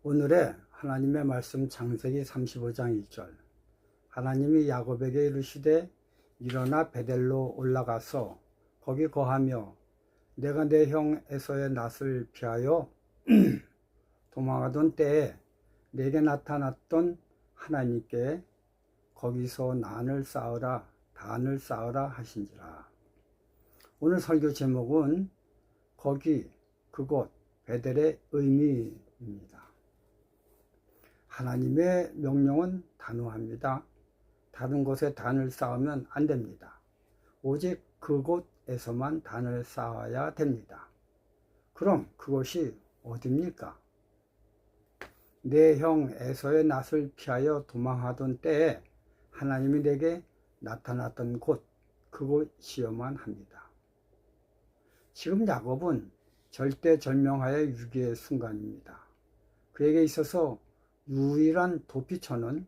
오늘의 하나님의 말씀 창세기 35장 1절. 하나님이 야곱에게 이르시되 일어나 베델로 올라가서 거기 거하며 내가 내 형 에서의 낯을 피하여 도망하던 때에 내게 나타났던 하나님께 거기서 단을 쌓으라 하신지라. 오늘 설교 제목은 거기, 그곳, 베델의 의미입니다. 하나님의 명령은 단호합니다. 다른 곳에 단을 쌓으면 안 됩니다. 오직 그곳에서만 단을 쌓아야 됩니다. 그럼 그곳이 어디입니까? 내 형 에서의 낯을 피하여 도망하던 때에 하나님이 내게 나타났던 곳, 그곳이어만 합니다. 지금 야곱은 절대절명하의 위기의 순간입니다. 그에게 있어서 유일한 도피처는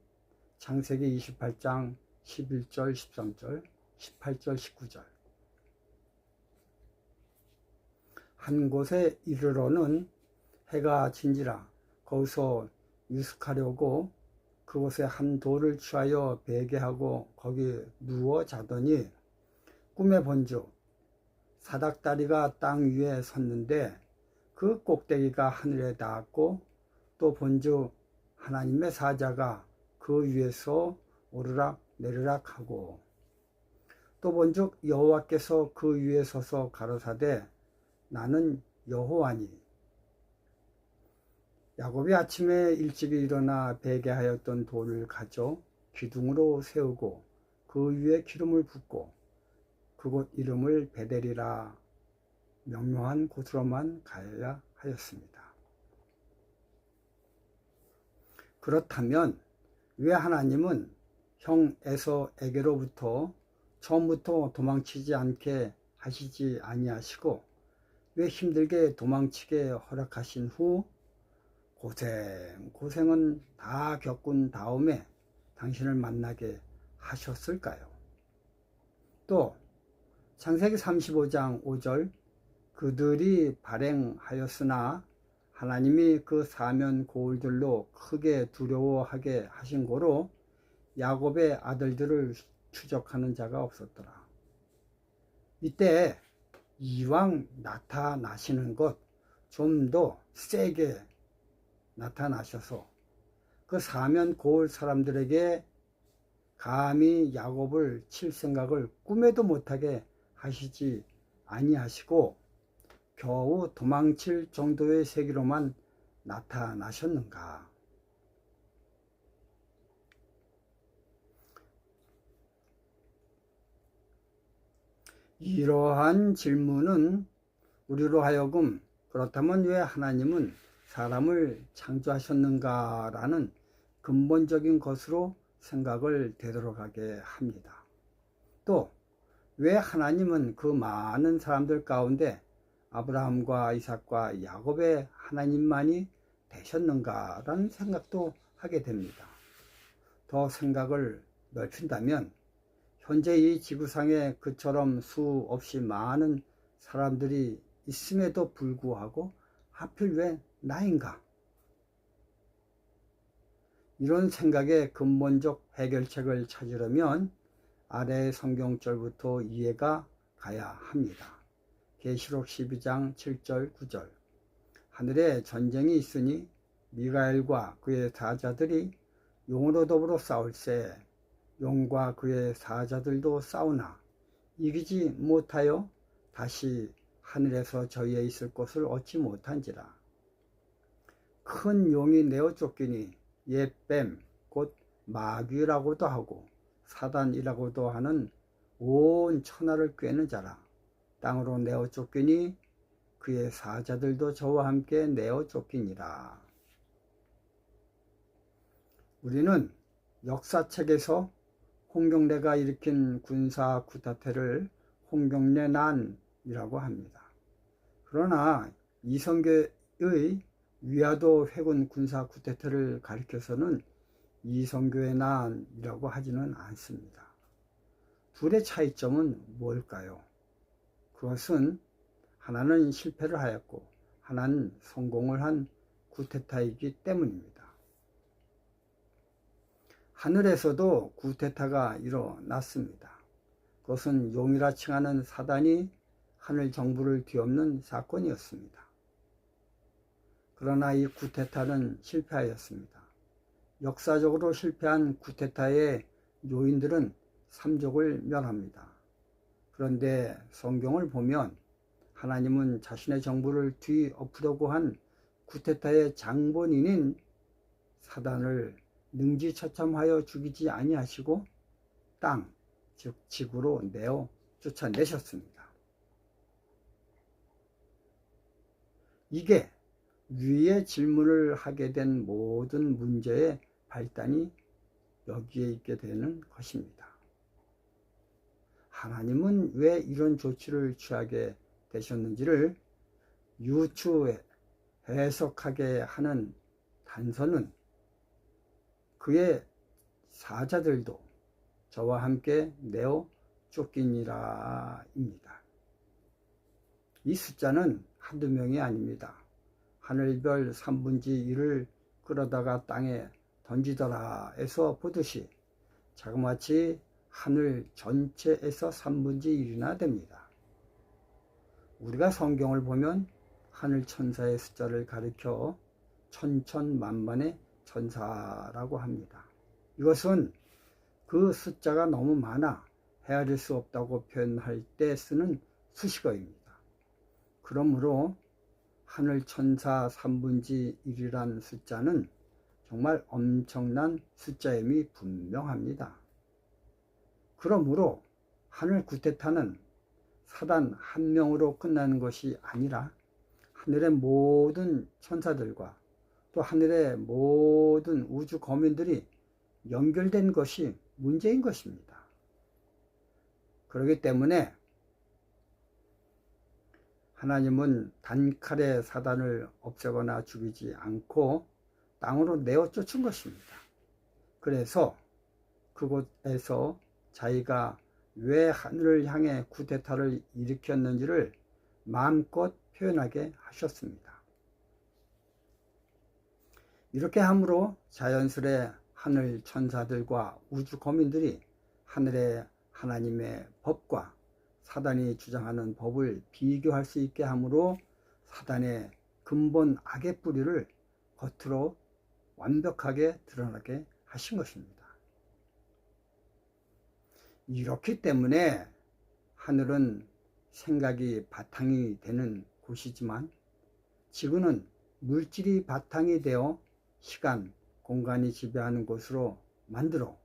창세기 28장 11절, 13절, 18절, 19절. 한 곳에 이르러는 해가 진지라 거기서 유숙하려고 그곳에 한 돌을 취하여 베개하고 거기 누워 자더니 꿈에 본즉 사닥다리가 땅 위에 섰는데 그 꼭대기가 하늘에 닿았고 또 본즉 하나님의 사자가 그 위에서 오르락 내리락 하고 또 본즉 여호와께서 그 위에 서서 가로사대 나는 여호와니. 야곱이 아침에 일찍이 일어나 베개하였던 돌을 가져 기둥으로 세우고 그 위에 기름을 붓고 그곳 이름을 베델이라 명명한 곳으로만 가야 하였습니다. 그렇다면 왜 하나님은 형 에서에게로부터 처음부터 도망치지 않게 하시지 아니하시고 왜 힘들게 도망치게 허락하신 후 고생은 다 겪은 다음에 당신을 만나게 하셨을까요? 또 창세기 35장 5절 그들이 발행하였으나 하나님이 그 사면 고울들로 크게 두려워하게 하신 고로 야곱의 아들들을 추적하는 자가 없었더라. 이때 이왕 나타나시는 것 좀 더 세게 나타나셔서 그 사면 고울 사람들에게 감히 야곱을 칠 생각을 꿈에도 못하게 하시지 아니하시고 겨우 도망칠 정도의 세기로만 나타나셨는가? 이러한 질문은 우리로 하여금 그렇다면 왜 하나님은 사람을 창조하셨는가라는 근본적인 것으로 생각을 되돌아가게 합니다. 또 왜 하나님은 그 많은 사람들 가운데 아브라함과 이삭과 야곱의 하나님만이 되셨는가라는 생각도 하게 됩니다. 더 생각을 넓힌다면 현재 이 지구상에 그처럼 수없이 많은 사람들이 있음에도 불구하고 하필 왜 나인가? 이런 생각의 근본적 해결책을 찾으려면 아래의 성경절부터 이해가 가야 합니다. 계시록 12장 7절 9절 하늘에 전쟁이 있으니 미가엘과 그의 사자들이 용으로 더불어 싸울세 용과 그의 사자들도 싸우나 이기지 못하여 다시 하늘에서 저희에 있을 곳을 얻지 못한지라. 큰 용이 내어 쫓기니 옛뱀 곧 마귀라고도 하고 사단이라고도 하는 온 천하를 꿰는 자라 땅으로 내어 쫓기니 그의 사자들도 저와 함께 내어 쫓기니라. 우리는 역사책에서 홍경래가 일으킨 군사 쿠데타를 홍경래난이라고 합니다. 그러나 이성계의 위화도 회군 군사 쿠데타를 가리켜서는 이성교의 난이라고 하지는 않습니다. 둘의 차이점은 뭘까요? 그것은 하나는 실패를 하였고 하나는 성공을 한 쿠데타이기 때문입니다. 하늘에서도 쿠데타가 일어났습니다. 그것은 용이라 칭하는 사단이 하늘 정부를 뒤엎는 사건이었습니다. 그러나 이 쿠데타는 실패하였습니다. 역사적으로 실패한 쿠데타의 요인들은 삼족을 멸합니다. 그런데 성경을 보면 하나님은 자신의 정부를 뒤엎으려고 한 쿠데타의 장본인인 사단을 능지처참하여 죽이지 아니하시고 땅, 즉 지구로 내어 쫓아내셨습니다. 이게 위의 질문을 하게 된 모든 문제의 발단이 여기에 있게 되는 것입니다. 하나님은 왜 이런 조치를 취하게 되셨는지를 유추 해석하게 하는 단서는 그의 사자들도 저와 함께 내어 쫓기니라입니다. 이 숫자는 한두 명이 아닙니다. 하늘별 3분의 1을 끌어다가 땅에 던지더라 에서 보듯이 자그마치 하늘 전체에서 3분의 1이나 됩니다. 우리가 성경을 보면 하늘 천사의 숫자를 가리켜 천천만만의 천사라고 합니다. 이것은 그 숫자가 너무 많아 헤아릴 수 없다고 표현할 때 쓰는 수식어입니다. 그러므로 하늘 천사 3분의 1이란 숫자는 정말 엄청난 숫자임이 분명합니다. 그러므로 하늘 쿠데타는 사단 한 명으로 끝나는 것이 아니라 하늘의 모든 천사들과 또 하늘의 모든 우주 거민들이 연결된 것이 문제인 것입니다. 그렇기 때문에 하나님은 단칼에 사단을 없애거나 죽이지 않고 땅으로 내어 쫓은 것입니다. 그래서 그곳에서 자기가 왜 하늘을 향해 쿠데타를 일으켰는지를 마음껏 표현하게 하셨습니다. 이렇게 함으로 자연스레 하늘 천사들과 우주 거민들이 하늘의 하나님의 법과 사단이 주장하는 법을 비교할 수 있게 함으로 사단의 근본 악의 뿌리를 겉으로 완벽하게 드러나게 하신 것입니다. 이렇기 때문에 하늘은 생각이 바탕이 되는 곳이지만 지구는 물질이 바탕이 되어 시간, 공간이 지배하는 곳으로 만들어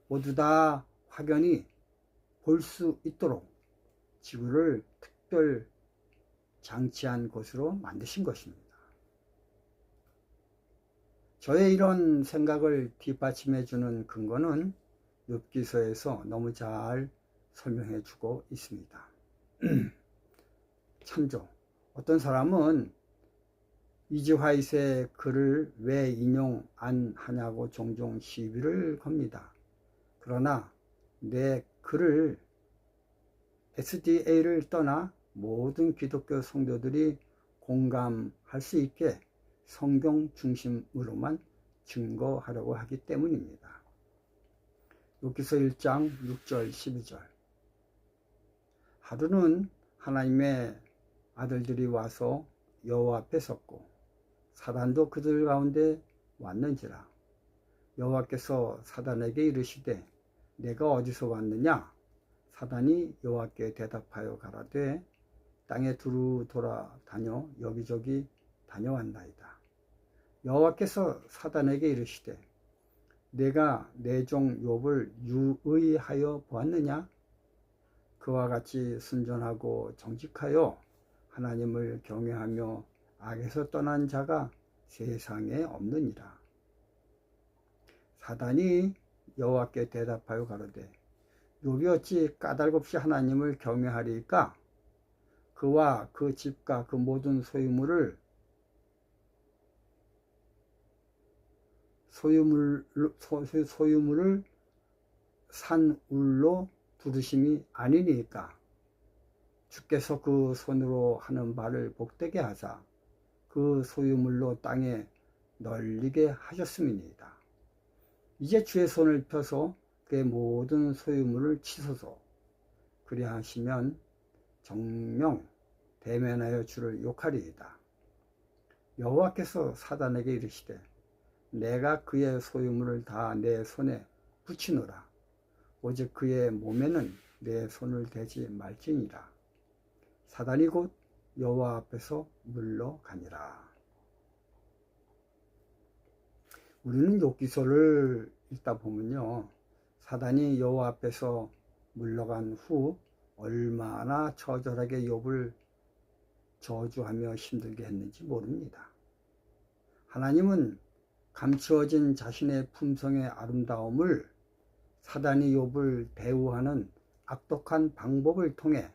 모두 다 확연히 볼 수 있도록 지구를 특별 장치한 곳으로 만드신 것입니다. 저의 이런 생각을 뒷받침해 주는 근거는 욥기서에서 너무 잘 설명해 주고 있습니다. 참조. 어떤 사람은 이지 화이트의 글을 왜 인용 안 하냐고 종종 시비를 겁니다. 그러나 내 글을 SDA를 떠나 모든 기독교 성도들이 공감할 수 있게 성경 중심으로만 증거하려고 하기 때문입니다. 욥기서 1장 6절 12절. 하루는 하나님의 아들들이 와서 여호와 앞에 섰고 사단도 그들 가운데 왔는지라. 여호와께서 사단에게 이르시되 내가 어디서 왔느냐? 사단이 여호와께 대답하여 가라되 땅에 두루 돌아다녀 여기저기 다녀왔나이다. 여호와께서 사단에게 이르시되 내가 내 종 욥을 유의하여 보았느냐? 그와 같이 순전하고 정직하여 하나님을 경외하며 악에서 떠난 자가 세상에 없느니라. 사단이 여호와께 대답하여 가로되 욥이 어찌 까닭없이 하나님을 경외하리까? 그와 그 집과 그 모든 소유물을 산울로 두르심이 아니니까 주께서 그 손으로 하는 말을 복되게 하사 그 소유물로 땅에 널리게 하셨음이니이다. 이제 주의 손을 펴서 그의 모든 소유물을 치소서. 그리하시면 정령 대면하여 주를 욕하리이다. 여호와께서 사단에게 이르시되 내가 그의 소유물을 다 내 손에 붙이노라. 오직 그의 몸에는 내 손을 대지 말지니라. 사단이 곧 여호와 앞에서 물러가니라. 우리는 욥기서를 읽다 보면요, 사단이 여호와 앞에서 물러간 후 얼마나 처절하게 욥을 저주하며 힘들게 했는지 모릅니다. 하나님은 감추어진 자신의 품성의 아름다움을 사단이 욥을 대우하는 악독한 방법을 통해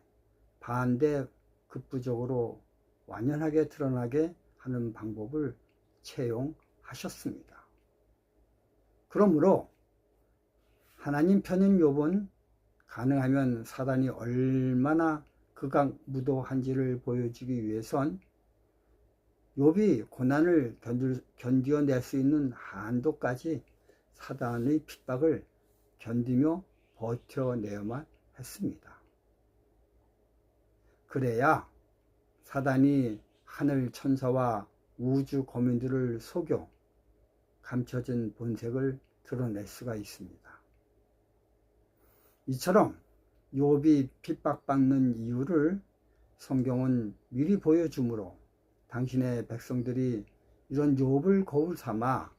반대 극부적으로 완연하게 드러나게 하는 방법을 채용하셨습니다. 그러므로 하나님 편인 욥은 가능하면 사단이 얼마나 극악무도한지를 보여주기 위해선 욥이 고난을 견뎌낼 수 있는 한도까지 사단의 핍박을 견디며 버텨내야만 했습니다. 그래야 사단이 하늘 천사와 우주 거민들을 속여 감춰진 본색을 드러낼 수가 있습니다. 이처럼 욥이 핍박받는 이유를 성경은 미리 보여주므로 당신의 백성들이 이런 욥을 거울 삼아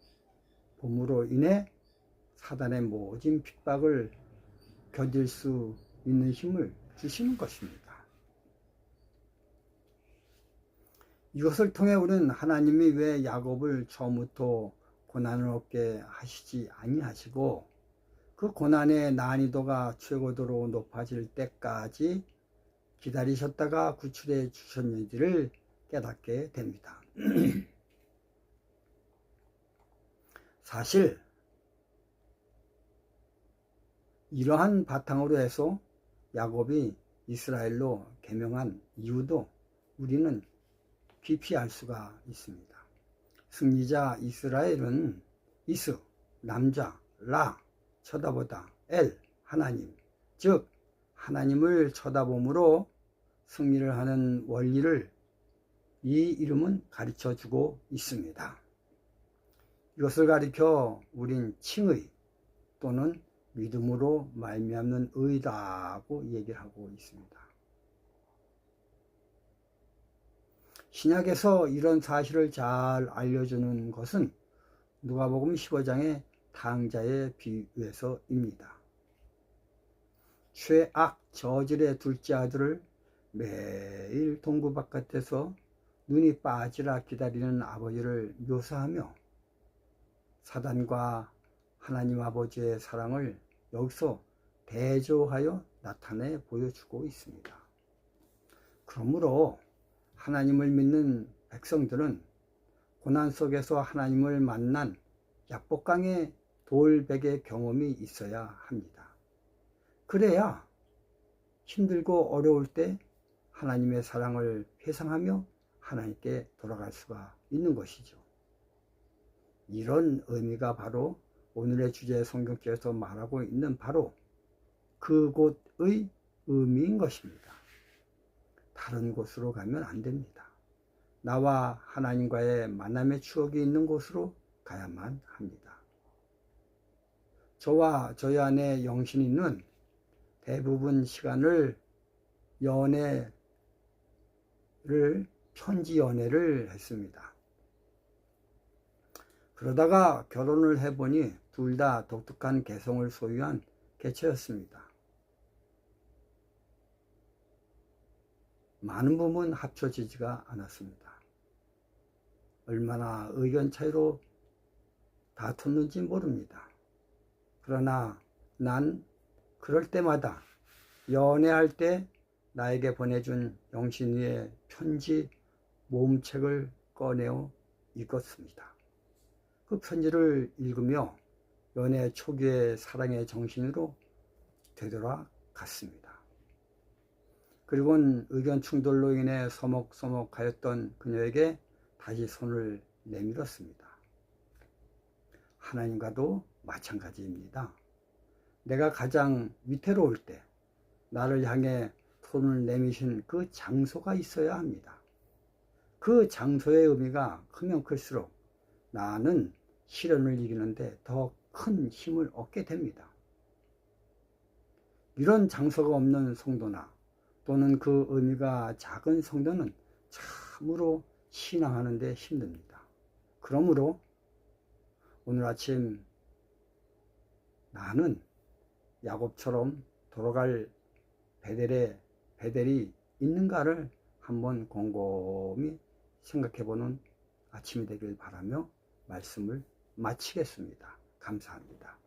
봄으로 인해 사단의 모진 핍박을 견딜 수 있는 힘을 주시는 것입니다. 이것을 통해 우리는 하나님이 왜 야곱을 처음부터 고난을 얻게 하시지 아니하시고 그 고난의 난이도가 최고도로 높아질 때까지 기다리셨다가 구출해 주셨는지를 깨닫게 됩니다. 사실 이러한 바탕으로 해서 야곱이 이스라엘로 개명한 이유도 우리는 깊이 알 수가 있습니다. 승리자 이스라엘은 이스, 남자, 라, 쳐다보다, 엘, 하나님, 즉 하나님을 쳐다봄으로 승리를 하는 원리를 이 이름은 가르쳐주고 있습니다. 이것을 가리켜 우린 칭의 또는 믿음으로 말미암는 의라고 얘기를 하고 있습니다. 신약에서 이런 사실을 잘 알려주는 것은 누가복음 15장의 탕자의 비유에서입니다. 최악 저질의 둘째 아들을 매일 동부 바깥에서 눈이 빠지라 기다리는 아버지를 묘사하며 사단과 하나님 아버지의 사랑을 여기서 대조하여 나타내 보여주고 있습니다. 그러므로 하나님을 믿는 백성들은 고난 속에서 하나님을 만난 약복강의 돌베개 경험이 있어야 합니다. 그래야 힘들고 어려울 때 하나님의 사랑을 회상하며 하나님께 돌아갈 수가 있는 것이죠. 이런 의미가 바로 오늘의 주제 성경께서 말하고 있는 바로 그곳의 의미인 것입니다. 다른 곳으로 가면 안 됩니다. 나와 하나님과의 만남의 추억이 있는 곳으로 가야만 합니다. 저와 저희 아내 영신이는 대부분 시간을 편지 연애를 했습니다. 그러다가 결혼을 해보니 둘 다 독특한 개성을 소유한 개체였습니다. 많은 부분 합쳐지지가 않았습니다. 얼마나 의견 차이로 다퉜는지 모릅니다. 그러나 난 그럴 때마다 연애할 때 나에게 보내준 영신이의 편지 모음책을 꺼내어 읽었습니다. 그 편지를 읽으며 연애 초기의 사랑의 정신으로 되돌아갔습니다. 그리고는 의견 충돌로 인해 서먹서먹하였던 그녀에게 다시 손을 내밀었습니다. 하나님과도 마찬가지입니다. 내가 가장 위태로울 때 나를 향해 손을 내미신 그 장소가 있어야 합니다. 그 장소의 의미가 크면 클수록 나는 시련을 이기는데 더 큰 힘을 얻게 됩니다. 이런 장소가 없는 성도나 또는 그 의미가 작은 성도는 참으로 신앙하는 데 힘듭니다. 그러므로 오늘 아침 나는 야곱처럼 돌아갈 베델이 있는가를 한번 곰곰이 생각해보는 아침이 되길 바라며 말씀을 마치겠습니다. 감사합니다.